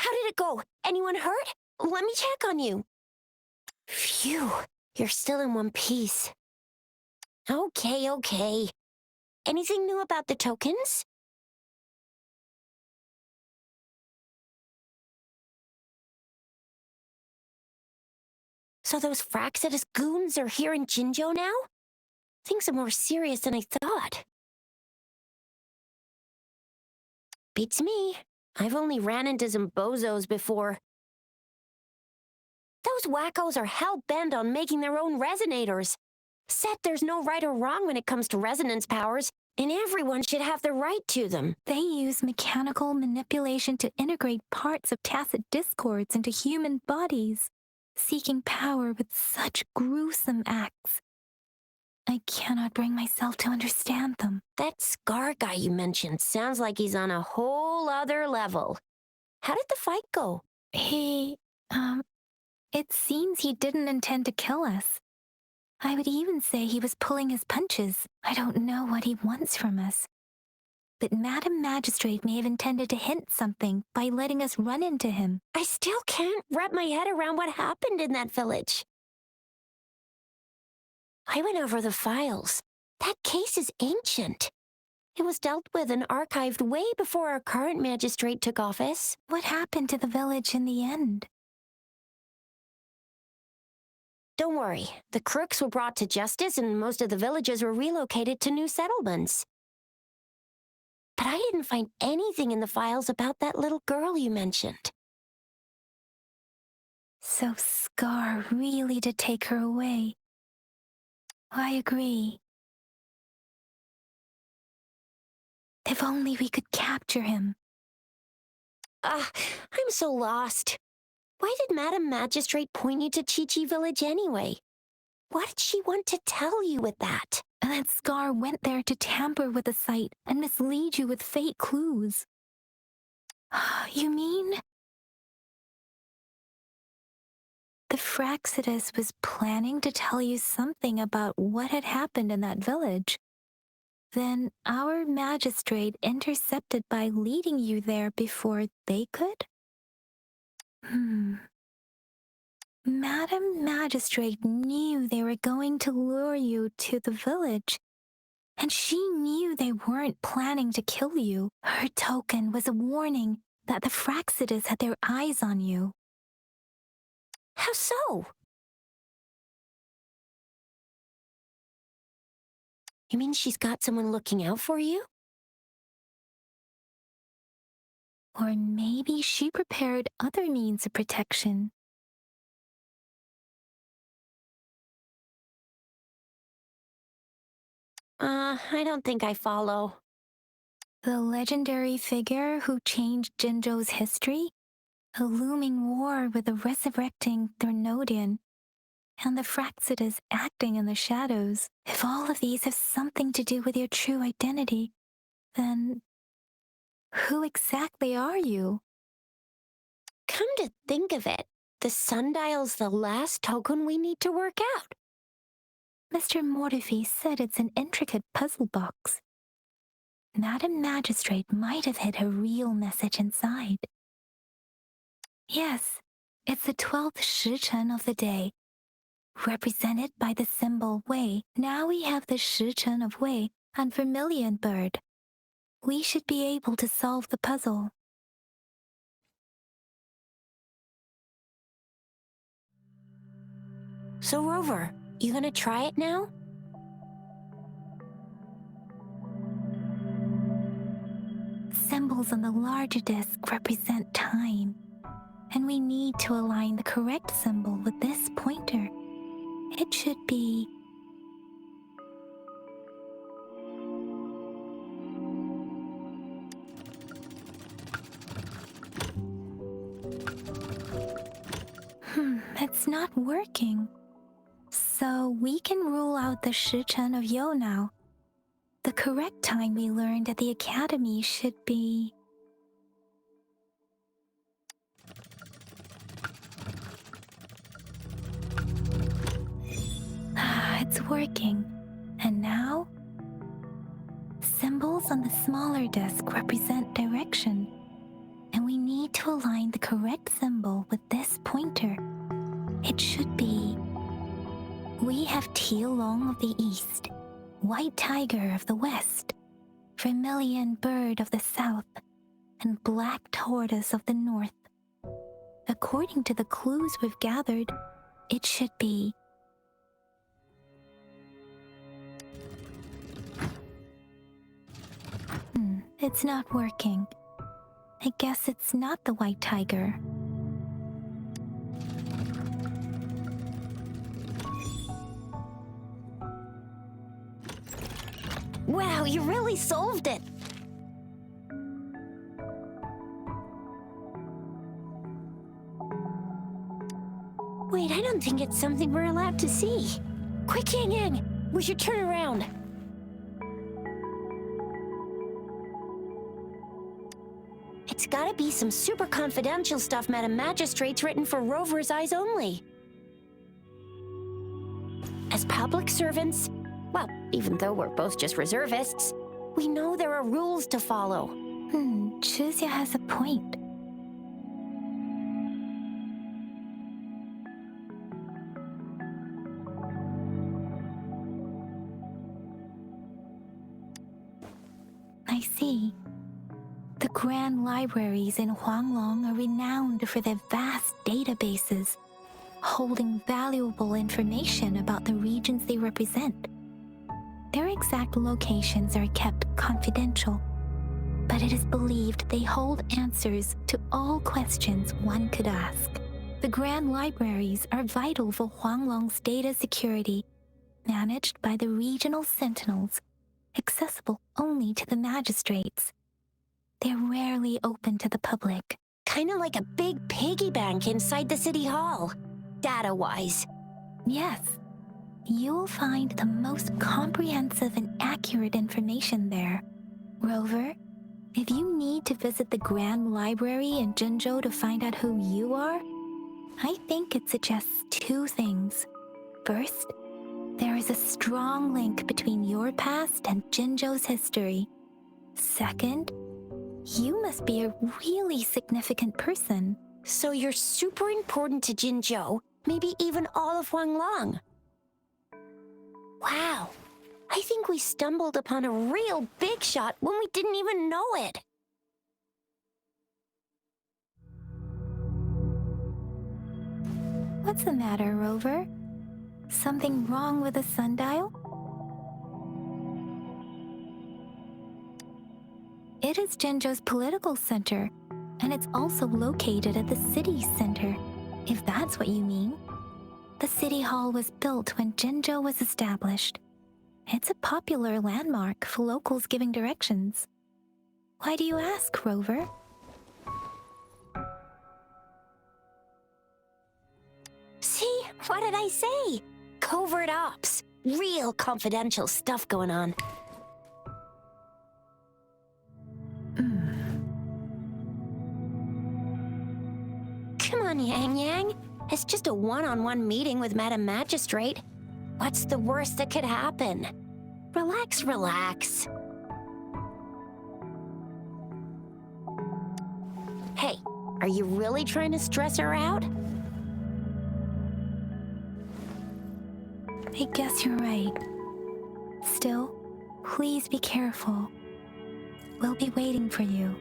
How did it go? Anyone hurt? Let me check on you. Phew, you're still in one piece. Okay. Anything new about the tokens? So those Fraxidus goons are here in Jinzhou now? Things are more serious than I thought. Beats me. I've only ran into some bozos before. Those wackos are hell-bent on making their own resonators. Said there's no right or wrong when it comes to resonance powers, and everyone should have the right to them. They use mechanical manipulation to integrate parts of tacit discords into human bodies, seeking power with such gruesome acts. I cannot bring myself to understand them. That Scar guy you mentioned sounds like he's on a whole other level. How did the fight go? It seems he didn't intend to kill us. I would even say he was pulling his punches. I don't know what he wants from us. But Madam Magistrate may have intended to hint something by letting us run into him. I still can't wrap my head around what happened in that village. I went over the files. That case is ancient. It was dealt with and archived way before our current magistrate took office. What happened to the village in the end? Don't worry. The crooks were brought to justice and most of the villagers were relocated to new settlements. But I didn't find anything in the files about that little girl you mentioned. So Scar really did take her away. I agree. If only we could capture him. I'm so lost. Why did Madam Magistrate point you to Chi-Chi Village anyway? What did she want to tell you with that? That Scar went there to tamper with the site and mislead you with fake clues. You mean? The Fraxidus was planning to tell you something about what had happened in that village. Then our magistrate intercepted by leading you there before they could? Madam Magistrate knew they were going to lure you to the village, and she knew they weren't planning to kill you. Her token was a warning that the Fraxidus had their eyes on you. How so? You mean she's got someone looking out for you? Or maybe she prepared other means of protection. I don't think I follow. The legendary figure who changed Jinzhou's history? A looming war with the resurrecting Thernodian, and the Fraxidus acting in the shadows. If all of these have something to do with your true identity, then who exactly are you? Come to think of it, the sundial's the last token we need to work out. Mr. Mortefi said it's an intricate puzzle box. Madam Magistrate might have hid her real message inside. Yes, it's the 12th Shichen of the day, represented by the symbol Wei. Now we have the Shichen of Wei and Vermilion Bird. We should be able to solve the puzzle. So Rover, you gonna try it now? Symbols on the larger disc represent time, and we need to align the correct symbol with this pointer. It should be... it's not working. So we can rule out the Shichen of Yo now. The correct time we learned at the academy should be... It's working. And now? Symbols on the smaller disc represent direction, and we need to align find the correct symbol with this pointer. It should be... We have Tealong of the east, white tiger of the west, vermilion bird of the south, and black tortoise of the north. According to the clues we've gathered, it should be... It's not working. I guess it's not the white tiger. Wow, you really solved it! Wait, I don't think it's something we're allowed to see. Quick, Yang Yang! We should turn around. It's gotta be some super confidential stuff Madam Magistrate's written for Rover's eyes only. As public servants, well, even though we're both just reservists, we know there are rules to follow. Chuzia has a point. I see. The grand libraries in Huanglong are renowned for their vast databases, holding valuable information about the regions they represent. Their exact locations are kept confidential, but it is believed they hold answers to all questions one could ask. The grand libraries are vital for Huanglong's data security, managed by the regional sentinels, accessible only to the magistrates. They're rarely open to the public. Kinda like a big piggy bank inside the city hall, data-wise. Yes, you'll find the most comprehensive and accurate information there. Rover, if you need to visit the Grand Library in Jinzhou to find out who you are, I think it suggests two things. First, there is a strong link between your past and Jinzhou's history. Second, you must be a really significant person. So you're super important to Jinzhou, maybe even all of Huanglong. Wow, I think we stumbled upon a real big shot when we didn't even know it. What's the matter, Rover? Something wrong with the sundial? It is Jinzhou's political center, and it's also located at the city center, if that's what you mean. The city hall was built when Jinzhou was established. It's a popular landmark for locals giving directions. Why do you ask, Rover? See, what did I say? Covert ops. Real confidential stuff going on. Come on, Yang Yang. It's just a one-on-one meeting with Madam Magistrate. What's the worst that could happen? Relax, relax. Hey, are you really trying to stress her out? I guess you're right. Still, please be careful. We'll be waiting for you.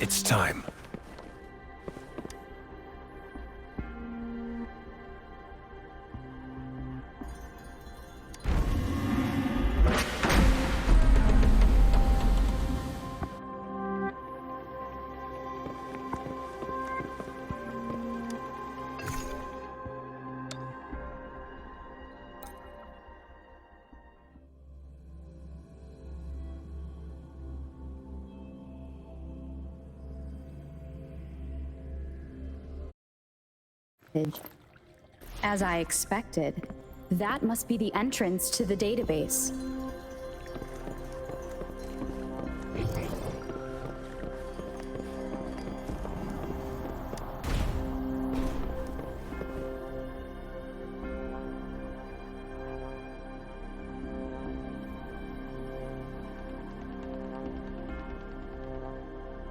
It's time. As I expected, that must be the entrance to the database.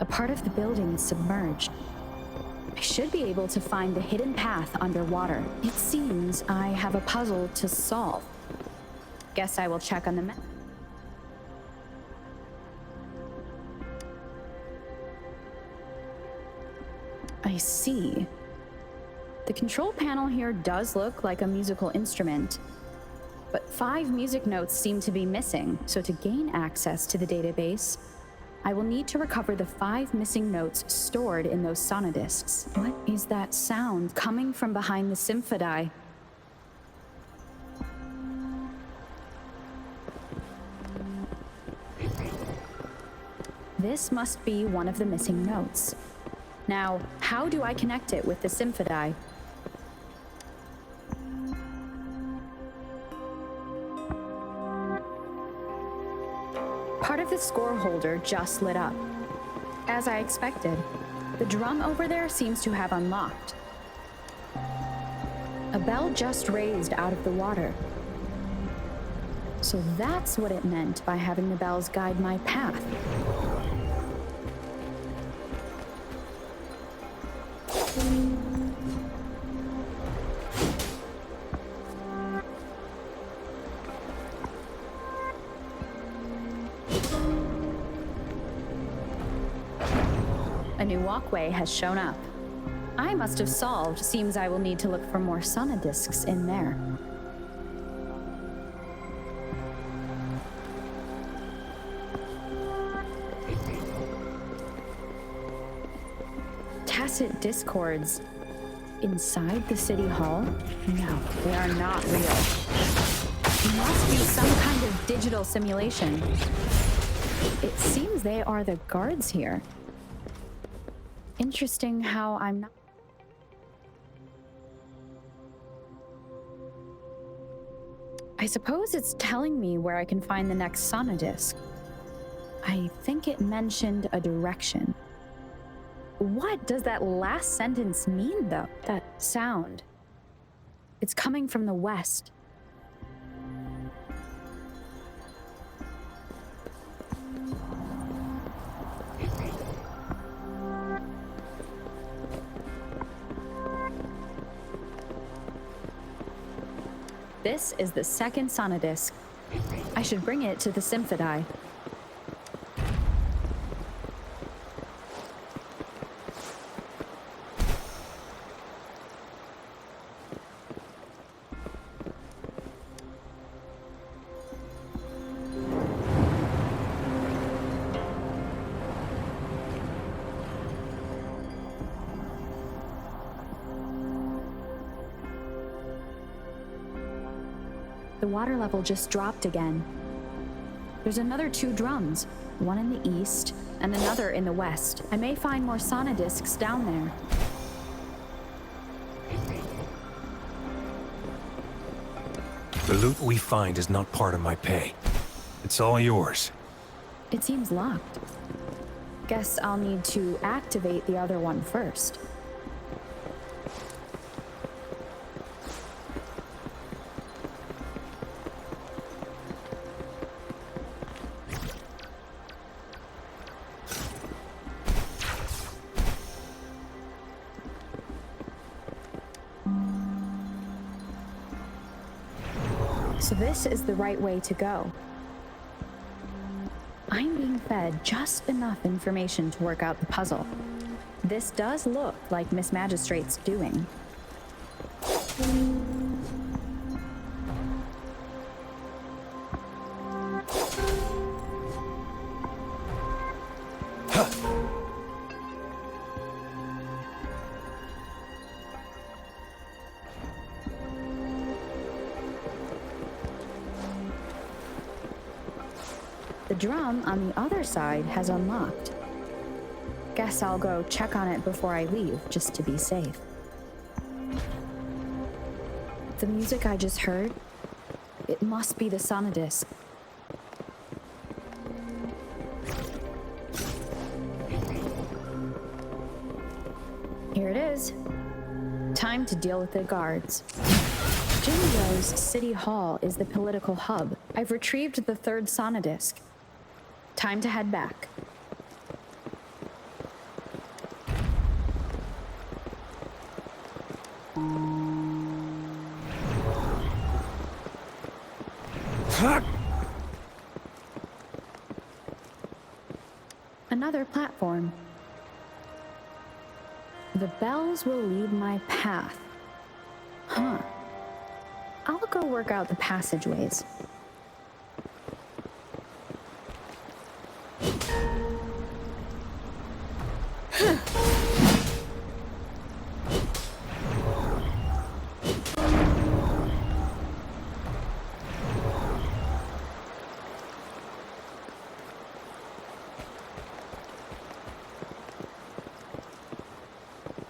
A part of the building is submerged. I should be able to find the hidden path underwater. It seems I have a puzzle to solve. Guess I will check on the map. I see. The control panel here does look like a musical instrument, but 5 music notes seem to be missing, so to gain access to the database, I will need to recover the 5 missing notes stored in those sonodiscs. What is that sound coming from behind the symphodi? This must be one of the missing notes. Now, how do I connect it with the symphodi? Part of the score holder just lit up. As I expected, the drum over there seems to have unlocked. A bell just raised out of the water. So that's what it meant by having the bells guide my path. A new walkway has shown up. I must have solved. Seems I will need to look for more sonodiscs in there. Tacit discords inside the city hall? No, they are not real. It must be some kind of digital simulation. It seems they are the guards here. Interesting how I'm not. I suppose it's telling me where I can find the next sonodisc. I think it mentioned a direction. What does that last sentence mean, though? That sound. It's coming from the west. This is the second sonodisc. I should bring it to the symphodi. The water level just dropped again. There's another 2 drums, one in the east and another in the west. I may find more sonodiscs down there. The loot we find is not part of my pay. It's all yours. It seems locked. Guess I'll need to activate the other one first. So this is the right way to go. I'm being fed fed just enough information to work out the puzzle. This does look like Miss Magistrate's doing. The drum on the other side has unlocked. Guess I'll go check on it before I leave, just to be safe. The music I just heard, it must be the sonodisc. Here it is. Time to deal with the guards. Jinjo's City Hall is the political hub. I've retrieved the third sonodisc. Time to head back. Another platform. The bells will lead my path. Huh. I'll go work out the passageways.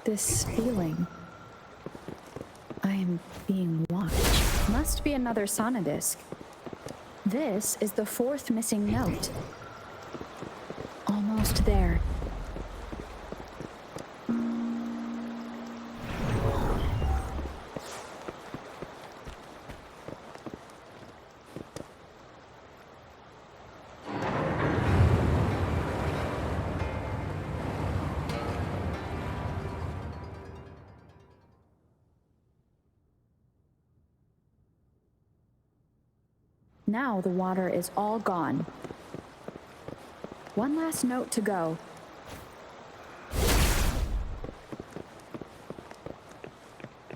This feeling. I am being watched. Must be another sonodisc. This is the fourth missing note. Almost there. Now the water is all gone. One last note to go.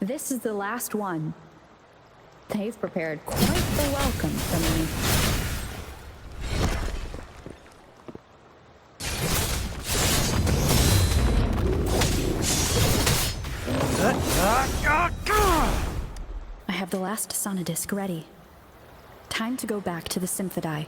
This is the last one. They've prepared quite the welcome for me. I have the last sonodisc ready. Time to go back to the Symphodi.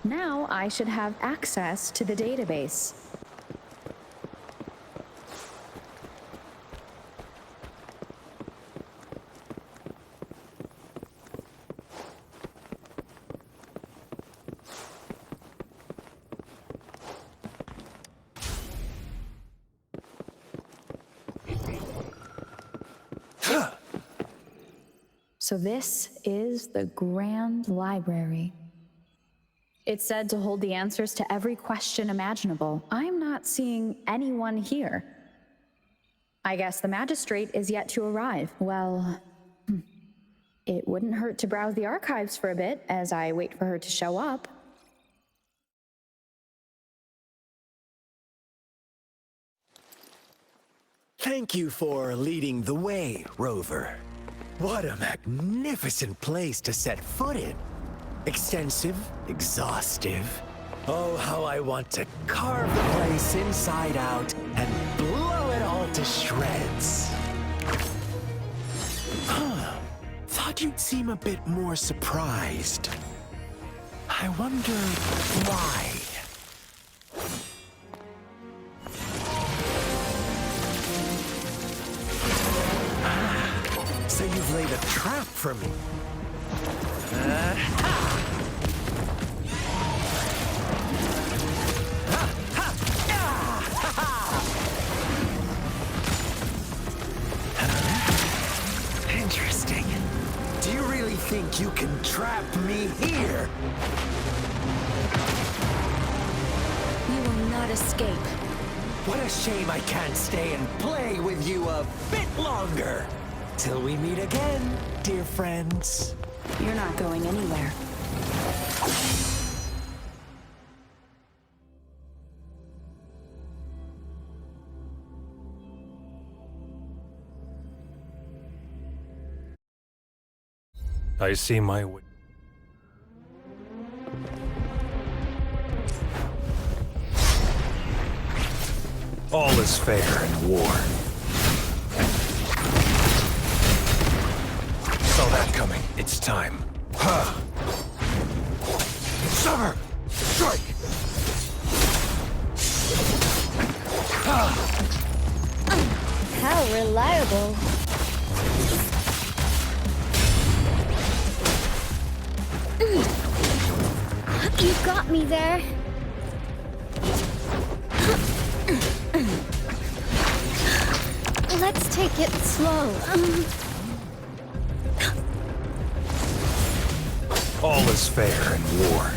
Now I should have access to the database. So this is the Grand Library. It's said to hold the answers to every question imaginable. I'm not seeing anyone here. I guess the magistrate is yet to arrive. Well, it wouldn't hurt to browse the archives for a bit as I wait for her to show up. Thank you for leading the way, Rover. What a magnificent place to set foot in. Extensive, exhaustive, Oh, how I want to carve the place inside out and blow it all to shreds. Thought you'd seem a bit more surprised. I wonder why. So you've laid a trap for me. Interesting. Do you really think you can trap me here? You will not escape. What a shame I can't stay and play with you a bit longer. Till we meet again, dear friends. You're not going anywhere. I see my way. All is fair in war. Saw that coming. It's time. Ha! Summer! Strike! How reliable. You got me there. Let's take it slow. All is fair in war.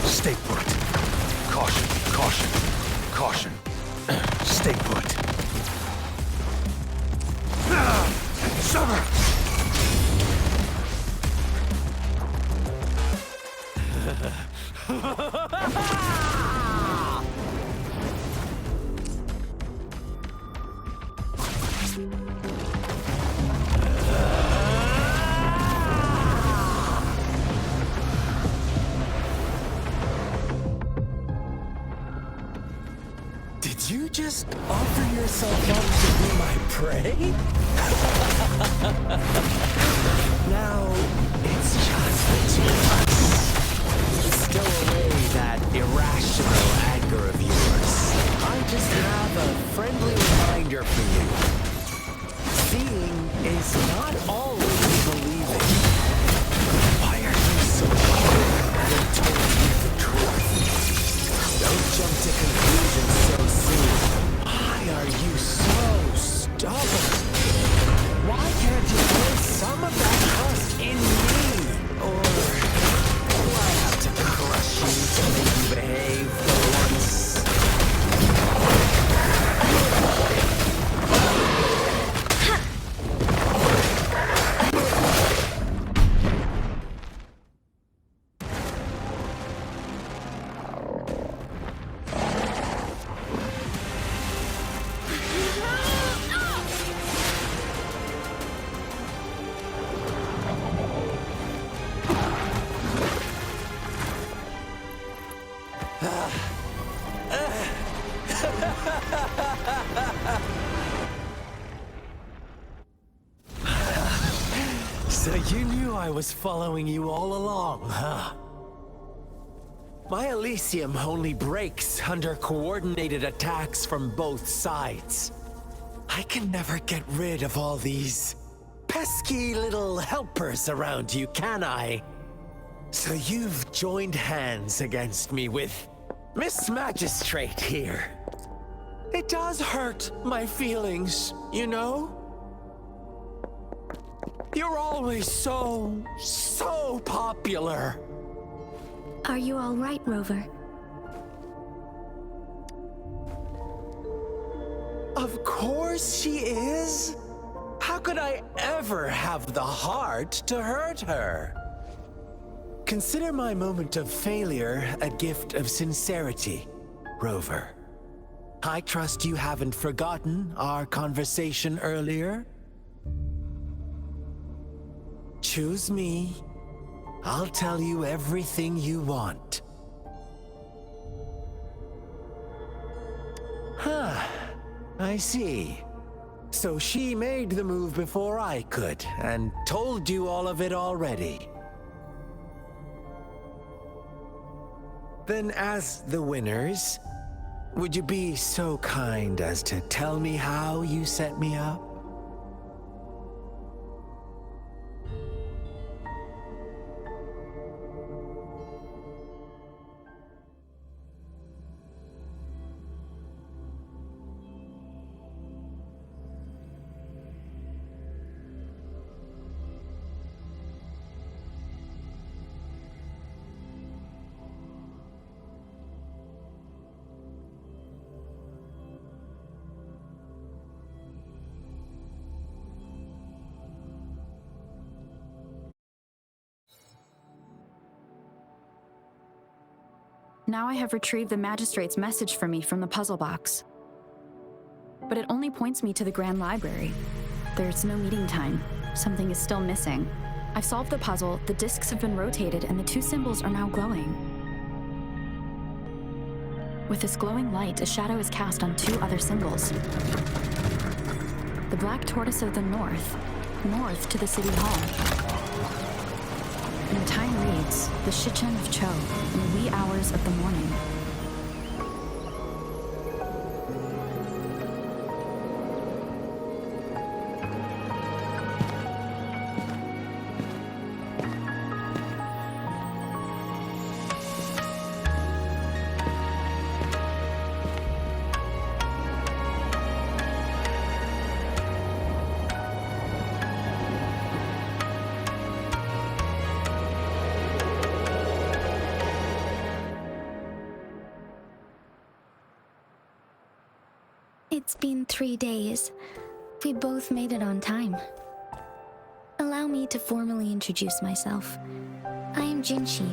Stay put. Caution, caution, caution. Stay put. Summer! Did you just offer yourself up to be my prey? Now, it's just the two of us. Stow away that irrational anger of yours. I just have a friendly reminder for you. Seeing is not always believing. Why are you so sure they told you the truth? Don't jump to conclusions so soon. Why are you so stubborn? Why can't you place some of that trust in me? Or do I have to crush you to make you behave for once? So you knew I was following you all along, huh? My Elysium only breaks under coordinated attacks from both sides. I can never get rid of all these pesky little helpers around you, can I? So you've joined hands against me with Miss Magistrate here. It does hurt my feelings, you know? You're always so popular. Are you all right, Rover? Of course she is. How could I ever have the heart to hurt her? Consider my moment of failure a gift of sincerity, Rover. I trust you haven't forgotten our conversation earlier? Choose me. I'll tell you everything you want. Huh. I see. So she made the move before I could, and told you all of it already. Then as the winners, would you be so kind as to tell me how you set me up? Now I have retrieved the magistrate's message for me from the puzzle box. But it only points me to the Grand Library. There's no meeting time. Something is still missing. I've solved the puzzle, the discs have been rotated, and the two symbols are now glowing. With this glowing light, a shadow is cast on two other symbols. The black tortoise of the north to the city hall. And the time reads, the Shichen of Cho, in the wee hours of the morning. It's been 3 days. We both made it on time. Allow me to formally introduce myself. I am Jinshi.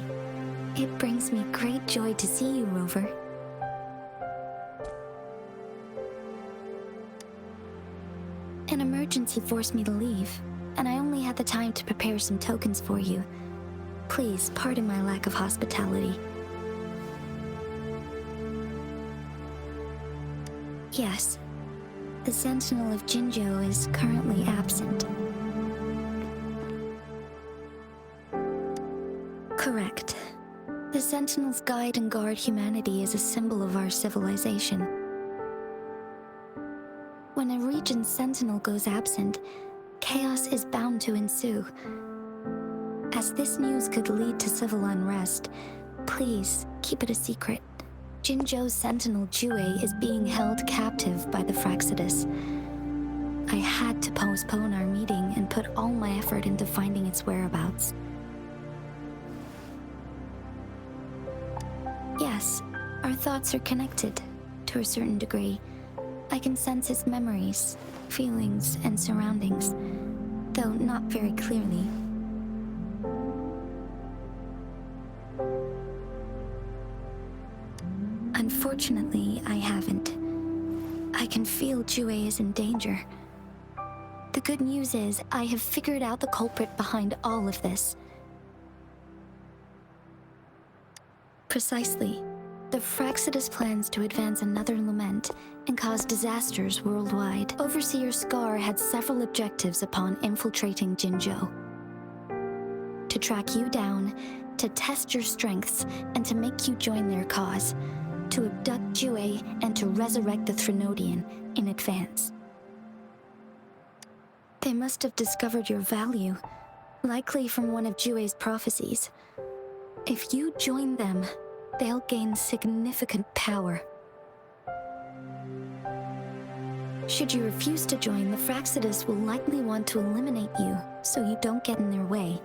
It brings me great joy to see you, Rover. An emergency forced me to leave, and I only had the time to prepare some tokens for you. Please pardon my lack of hospitality. Yes, the Sentinel of Jinzhou is currently absent. Correct. The Sentinels guide and guard humanity as a symbol of our civilization. When a region's Sentinel goes absent, chaos is bound to ensue. As this news could lead to civil unrest, please keep it a secret. Jinzhou's Sentinel Jue is being held captive by the Fraxidus. I had to postpone our meeting and put all my effort into finding its whereabouts. Yes, our thoughts are connected, to a certain degree. I can sense his memories, feelings, and surroundings, though not very clearly. Unfortunately, I haven't. I can feel Jue is in danger. The good news is, I have figured out the culprit behind all of this. Precisely. The Fraxidus plans to advance another lament and cause disasters worldwide. Overseer Scar had several objectives upon infiltrating Jinzhou. To track you down, to test your strengths, and to make you join their cause. To abduct Jue and to resurrect the Threnodian in advance. They must have discovered your value, likely from one of Jue's prophecies. If you join them, they'll gain significant power. Should you refuse to join, the Fraxidus will likely want to eliminate you, so you don't get in their way.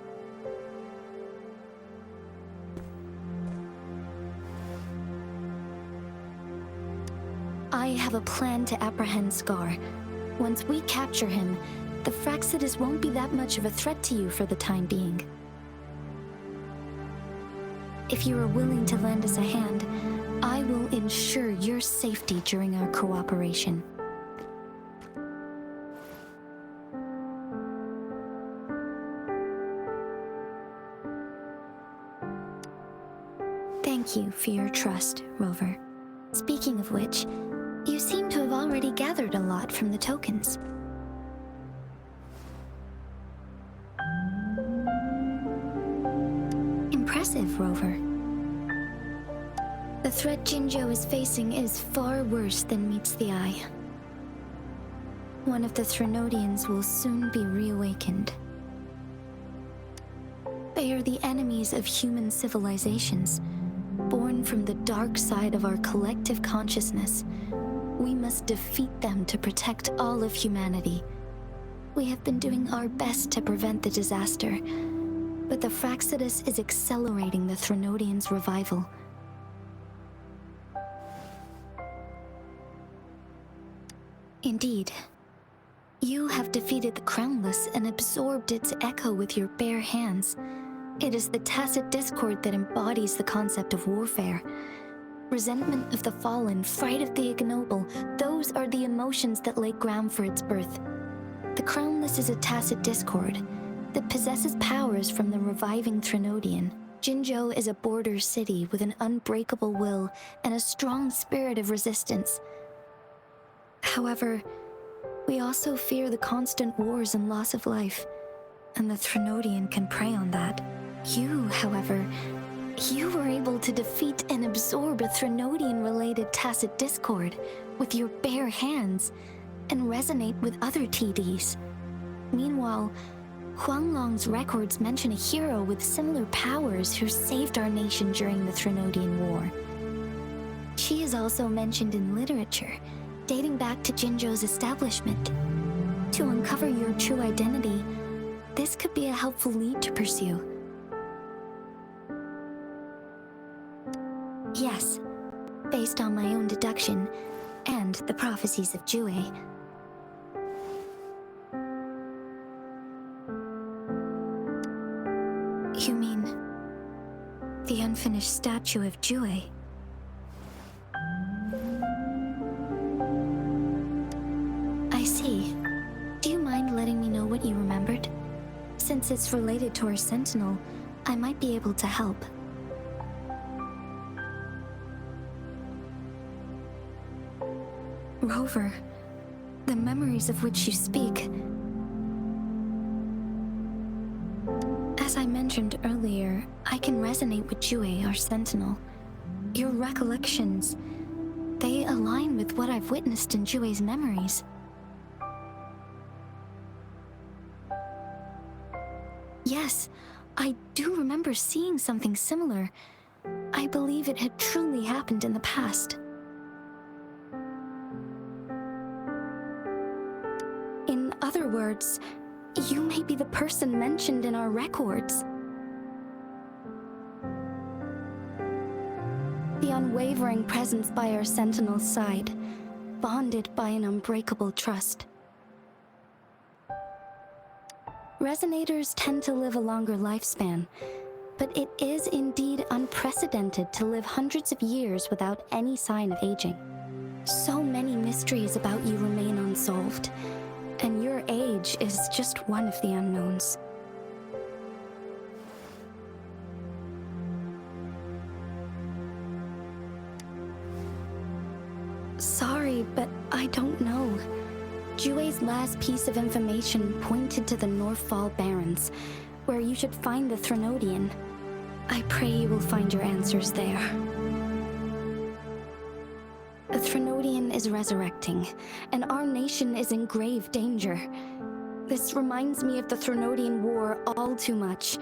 I have a plan to apprehend Scar. Once we capture him, the Fraxidus won't be that much of a threat to you for the time being. If you are willing to lend us a hand, I will ensure your safety during our cooperation. Thank you for your trust, Rover. Speaking of which, you seem to have already gathered a lot from the tokens. Impressive, Rover. The threat Jinzhou is facing is far worse than meets the eye. One of the Threnodians will soon be reawakened. They are the enemies of human civilizations, born from the dark side of our collective consciousness. We must defeat them to protect all of humanity. We have been doing our best to prevent the disaster, but the Fraxidus is accelerating the Threnodians' revival. Indeed, you have defeated the Crownless and absorbed its echo with your bare hands. It is the tacit discord that embodies the concept of warfare. Resentment of the fallen, fright of the ignoble, those are the emotions that lay ground for its birth. The Crownless is a tacit discord that possesses powers from the reviving Threnodian. Jinzhou is a border city with an unbreakable will and a strong spirit of resistance. However, we also fear the constant wars and loss of life, and the Threnodian can prey on that. You, however, you were able to defeat and absorb a Threnodian-related tacit discord with your bare hands and resonate with other TDs. Meanwhile, Huanglong's records mention a hero with similar powers who saved our nation during the Threnodian War. She is also mentioned in literature, dating back to Jinzhou's establishment. To uncover your true identity, this could be a helpful lead to pursue. Yes, based on my own deduction and the prophecies of Jue. You mean the unfinished statue of Jue? I see. Do you mind letting me know what you remembered? Since it's related to our sentinel, I might be able to help. Rover, the memories of which you speak. As I mentioned earlier, I can resonate with Jue, our sentinel. Your recollections, they align with what I've witnessed in Jue's memories. Yes, I do remember seeing something similar. I believe it had truly happened in the past. In other words, you may be the person mentioned in our records. The unwavering presence by our sentinel's side, bonded by an unbreakable trust. Resonators tend to live a longer lifespan, but it is indeed unprecedented to live hundreds of years without any sign of aging. So many mysteries about you remain unsolved, and your age is just one of the unknowns. Sorry, but I don't know. Jue's last piece of information pointed to the Northfall Barrens, where you should find the Threnodian. I pray you will find your answers there. The Threnodian is resurrecting, and our nation is in grave danger. This reminds me of the Threnodian War all too much.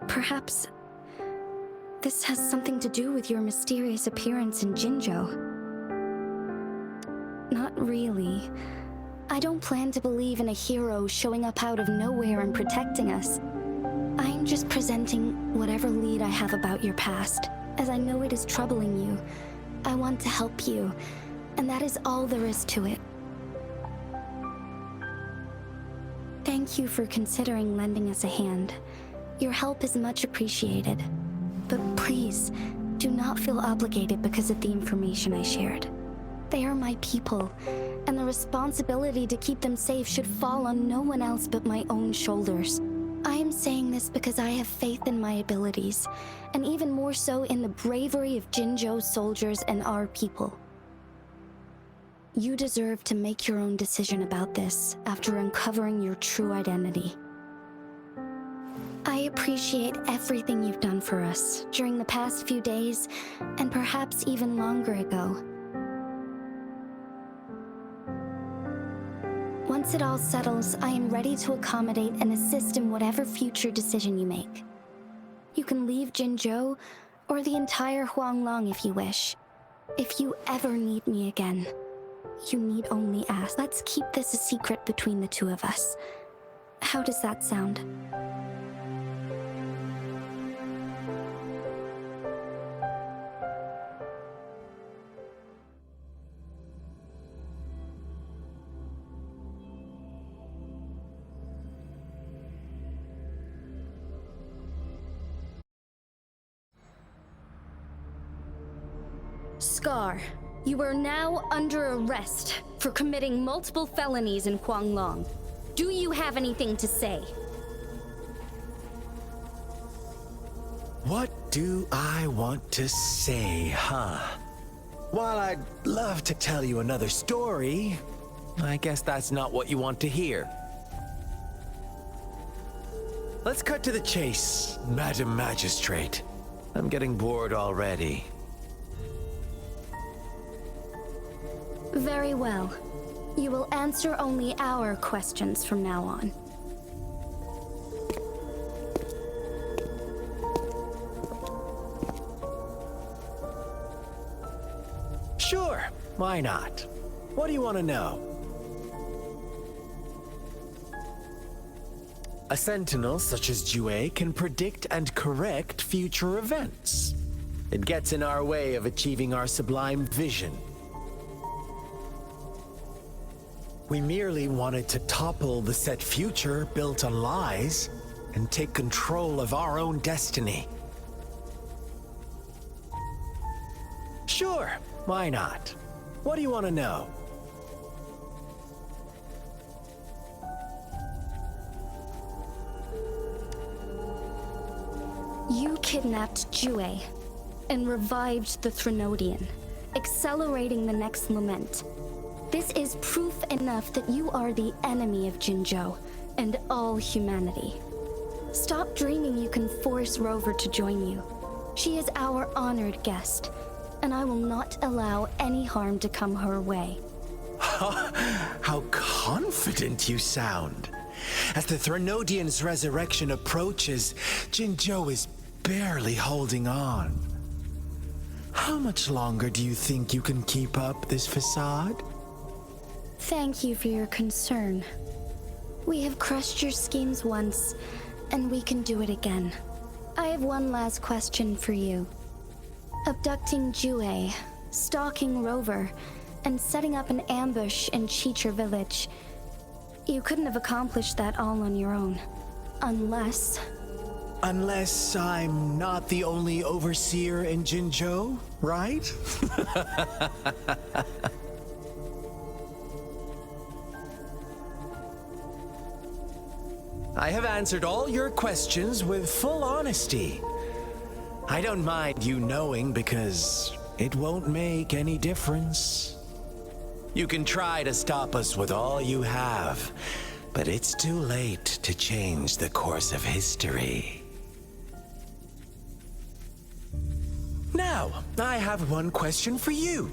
Perhaps this has something to do with your mysterious appearance in Jinzhou. Not really. I don't plan to believe in a hero showing up out of nowhere and protecting us. I'm just presenting whatever lead I have about your past, as I know it is troubling you. I want to help you, and that is all there is to it. Thank you for considering lending us a hand. Your help is much appreciated. But please, do not feel obligated because of the information I shared. They are my people, and the responsibility to keep them safe should fall on no one else but my own shoulders. I am saying this because I have faith in my abilities, and even more so in the bravery of Jinzhou's soldiers and our people. You deserve to make your own decision about this after uncovering your true identity. I appreciate everything you've done for us during the past few days, and perhaps even longer ago. Once it all settles, I am ready to accommodate and assist in whatever future decision you make. You can leave Jinzhou, or the entire Huanglong if you wish. If you ever need me again, you need only ask. Let's keep this a secret between the two of us. How does that sound? Scar, you are now under arrest for committing multiple felonies in Huanglong. Do you have anything to say? What do I want to say, huh? While I'd love to tell you another story, I guess that's not what you want to hear. Let's cut to the chase, Madam Magistrate. I'm getting bored already. Very well. You will answer only our questions from now on. Sure, why not? What do you want to know? A sentinel such as Jue can predict and correct future events. It gets in our way of achieving our sublime vision. We merely wanted to topple the set future built on lies and take control of our own destiny. Sure, why not? What do you want to know? You kidnapped Jue and revived the Threnodian, accelerating the next lament. This is proof enough that you are the enemy of Jinzhou and all humanity. Stop dreaming you can force Rover to join you. She is our honored guest, and I will not allow any harm to come her way. How confident you sound. As the Threnodian's resurrection approaches, Jinzhou is barely holding on. How much longer do you think you can keep up this facade? Thank you for your concern. We have crushed your schemes once, and we can do it again. I have one last question for you. Abducting Jue, stalking Rover, and setting up an ambush in Cheecher village. You couldn't have accomplished that all on your own. Unless I'm not the only overseer in Jinzhou, right? I have answered all your questions with full honesty. I don't mind you knowing because it won't make any difference. You can try to stop us with all you have, but it's too late to change the course of history. Now, I have one question for you.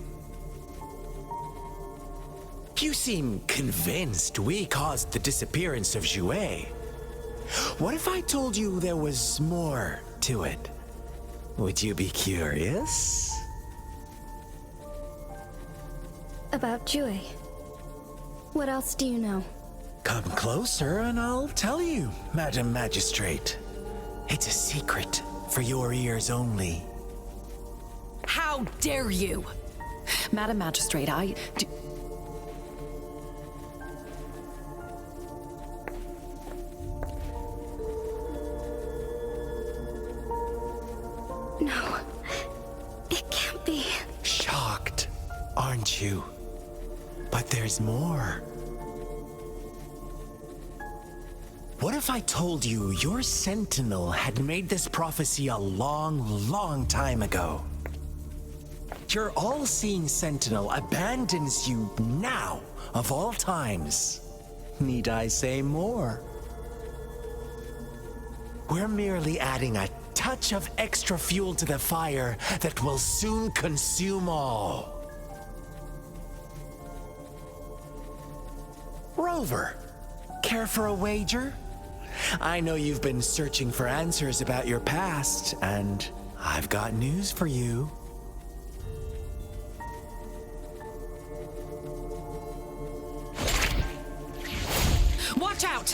You seem convinced we caused the disappearance of Jue. What if I told you there was more to it? Would you be curious? about Jue. What else do you know? Come closer and I'll tell you, Madam Magistrate. It's a secret for your ears only. How dare you! Madam Magistrate, I do... didn't you? But there's more. What if I told you your sentinel had made this prophecy a long, long time ago? Your all-seeing sentinel abandons you now, of all times. Need I say more? We're merely adding a touch of extra fuel to the fire that will soon consume all. Rover, care for a wager? I know you've been searching for answers about your past, and I've got news for you. Watch out!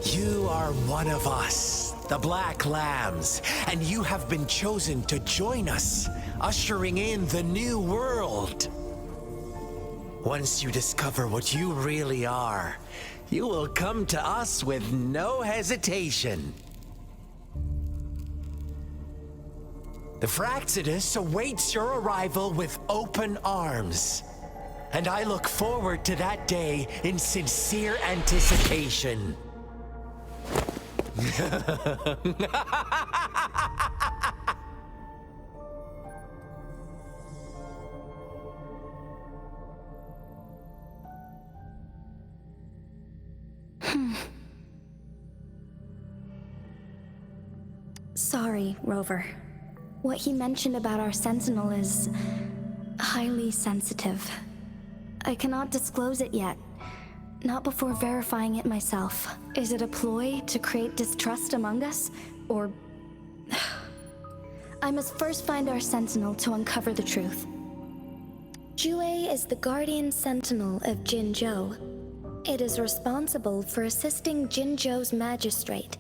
You are one of us, the Black Lambs, and you have been chosen to join us, ushering in the new world. Once you discover what you really are, you will come to us with no hesitation. The Fraxidus awaits your arrival with open arms, and I look forward to that day in sincere anticipation. Sorry, Rover. What he mentioned about our sentinel is highly sensitive. I cannot disclose it yet. Not before verifying it myself. Is it a ploy to create distrust among us? Or... I must first find our sentinel to uncover the truth. Jue is the guardian sentinel of Jinzhou. It is responsible for assisting Jinzhou's magistrate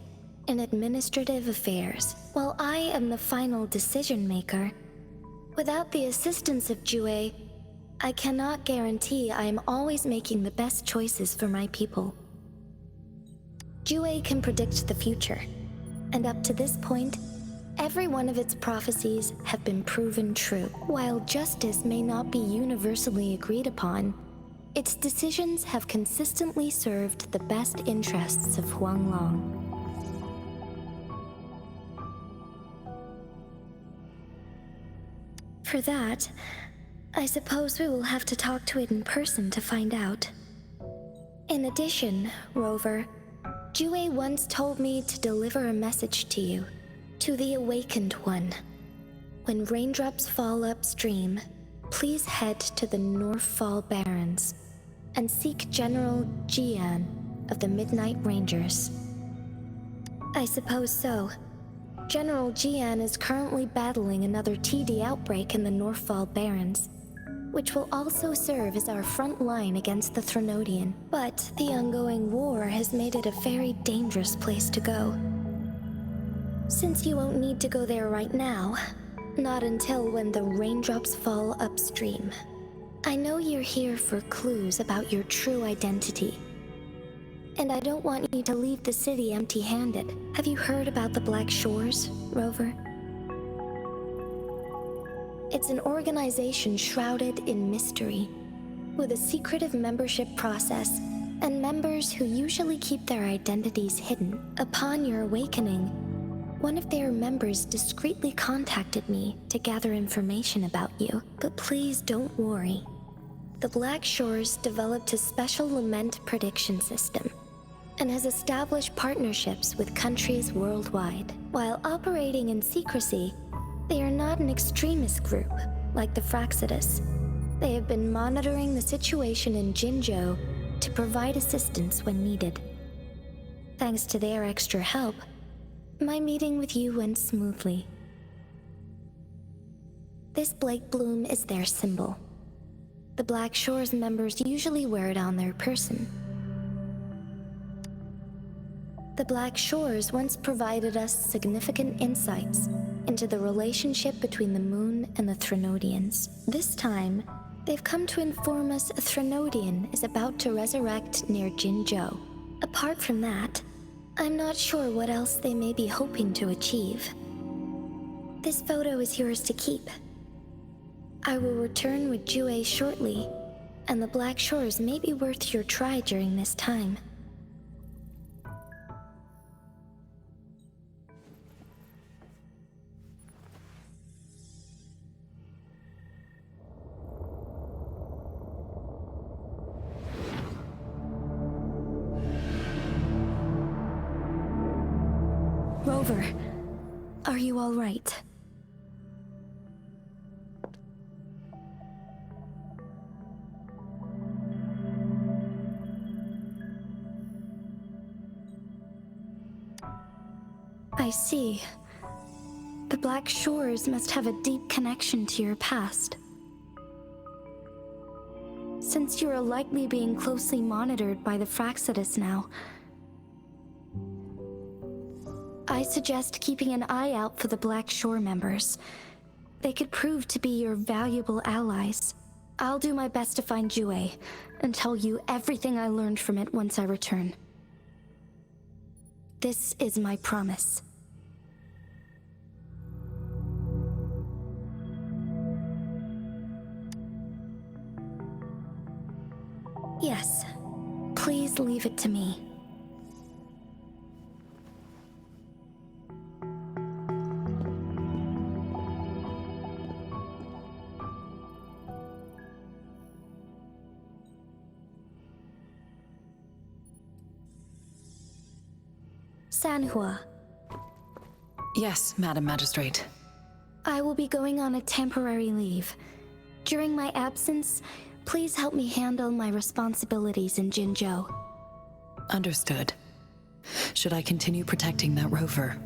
in administrative affairs, while I am the final decision maker. Without the assistance of Jue, I cannot guarantee I am always making the best choices for my people. Jue can predict the future, and up to this point, every one of its prophecies have been proven true. While justice may not be universally agreed upon, its decisions have consistently served the best interests of Huanglong. For that, I suppose we will have to talk to it in person to find out. In addition, Rover, Jue once told me to deliver a message to you, to the Awakened One. When raindrops fall upstream, please head to the Northfall Barrens and seek General Jian of the Midnight Rangers. I suppose so. General Jian is currently battling another TD outbreak in the Northfall Barrens, which will also serve as our front line against the Threnodian. But the ongoing war has made it a very dangerous place to go. Since you won't need to go there right now, not until when the raindrops fall upstream. I know you're here for clues about your true identity. And I don't want you to leave the city empty-handed. Have you heard about the Black Shores, Rover? It's an organization shrouded in mystery, with a secretive membership process, and members who usually keep their identities hidden. Upon your awakening, one of their members discreetly contacted me to gather information about you. But please don't worry. The Black Shores developed a special lament prediction system and has established partnerships with countries worldwide. While operating in secrecy, they are not an extremist group like the Fraxidus. They have been monitoring the situation in Jinzhou to provide assistance when needed. Thanks to their extra help, my meeting with you went smoothly. This Blake Bloom is their symbol. The Black Shores members usually wear it on their person. The Black Shores once provided us significant insights into the relationship between the moon and the Threnodians. This time, they've come to inform us a Threnodian is about to resurrect near Jinzhou. Apart from that, I'm not sure what else they may be hoping to achieve. This photo is yours to keep. I will return with Jue shortly, and the Black Shores may be worth your try during this time. Rover, are you all right? I see. The Black Shores must have a deep connection to your past. Since you are likely being closely monitored by the Fraxidus now, I suggest keeping an eye out for the Black Shore members. They could prove to be your valuable allies. I'll do my best to find Jue and tell you everything I learned from it once I return. This is my promise. Yes, please leave it to me. Sanhua, Yes, Madam Magistrate. I will be going on a temporary leave. During my absence, please help me handle my responsibilities in Jinzhou. Understood. Should I continue protecting that rover?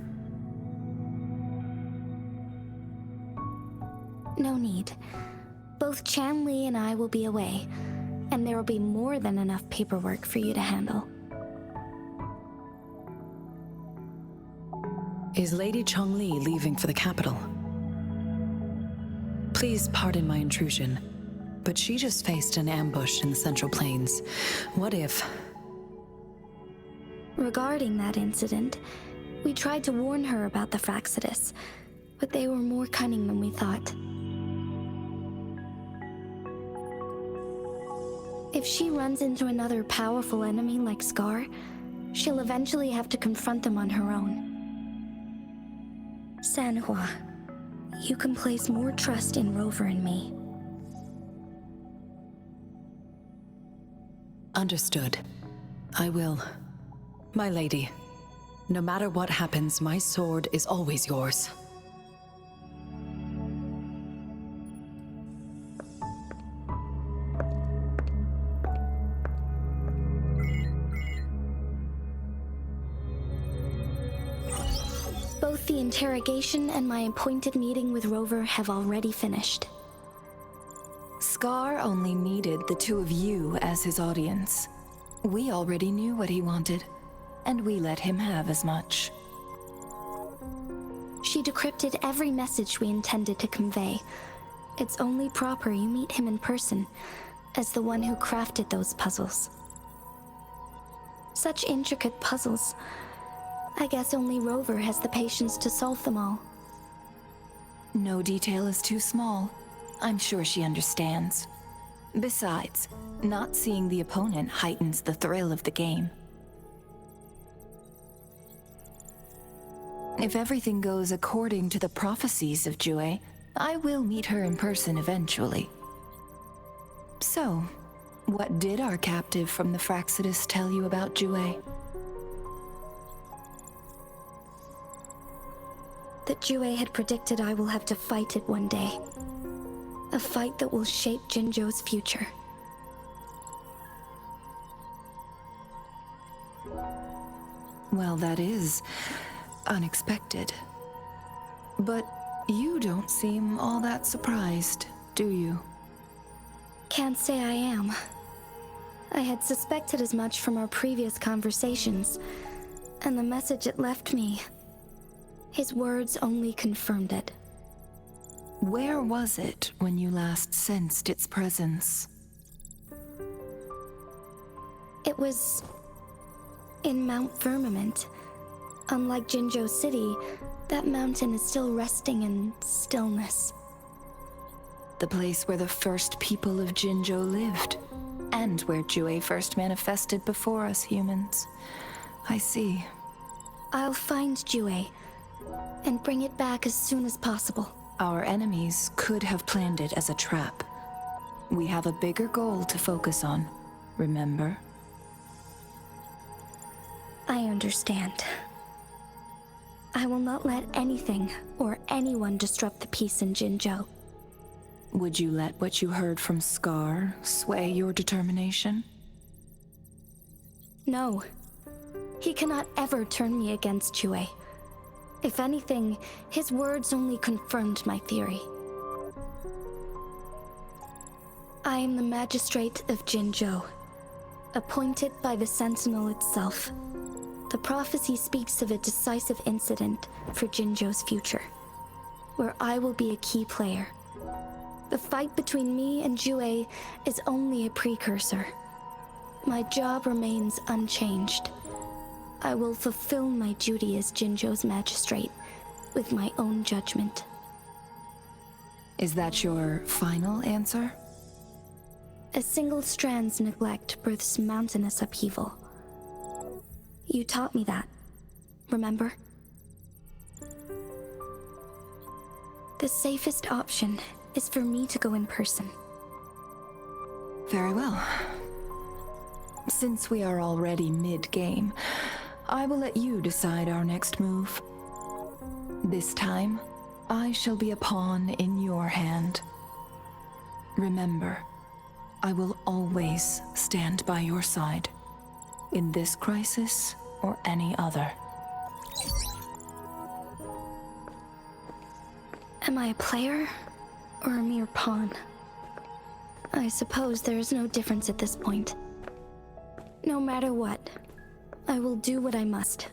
No need. Both Chan Li and I will be away, and there will be more than enough paperwork for you to handle. Is Lady Chongli leaving for the capital? Please pardon my intrusion, but she just faced an ambush in the Central Plains. What if... Regarding that incident, we tried to warn her about the Fraxidus, but they were more cunning than we thought. If she runs into another powerful enemy like Scar, she'll eventually have to confront them on her own. Sanhua, you can place more trust in Rover and me. Understood. I will. My lady, no matter what happens, my sword is always yours. Both the interrogation and my appointed meeting with Rover have already finished. Scar only needed the two of you as his audience. We already knew what he wanted, and we let him have as much. She decrypted every message we intended to convey. It's only proper you meet him in person, as the one who crafted those puzzles. Such intricate puzzles. I guess only Rover has the patience to solve them all. No detail is too small. I'm sure she understands. Besides, not seeing the opponent heightens the thrill of the game. If everything goes according to the prophecies of Jue, I will meet her in person eventually. So, what did our captive from the Fraxidus tell you about Jue? That Jue had predicted I will have to fight it one day. A fight that will shape Jinzhou's future. Well, that is unexpected. But you don't seem all that surprised, do you? Can't say I am. I had suspected as much from our previous conversations, and the message it left me, his words only confirmed it. Where was it when you last sensed its presence? It was in Mount Firmament. Unlike Jinzhou City, that mountain is still resting in stillness. The place where the first people of Jinzhou lived, and where Jue first manifested before us humans. I see. I'll find Jue and bring it back as soon as possible. Our enemies could have planned it as a trap. We have a bigger goal to focus on, remember? I understand. I will not let anything or anyone disrupt the peace in Jinzhou. Would you let what you heard from Scar sway your determination? No. He cannot ever turn me against Jue. If anything, his words only confirmed my theory. I am the Magistrate of Jinzhou, appointed by the Sentinel itself. The prophecy speaks of a decisive incident for Jinzhou's future, where I will be a key player. The fight between me and Jue is only a precursor. My job remains unchanged. I will fulfill my duty as Jinzhou's magistrate with my own judgment. Is that your final answer? A single strand's neglect births mountainous upheaval. You taught me that, remember? The safest option is for me to go in person. Very well. Since we are already mid-game, I will let you decide our next move. This time, I shall be a pawn in your hand. Remember, I will always stand by your side, in this crisis or any other. Am I a player or a mere pawn? I suppose there is no difference at this point. No matter what, I will do what I must.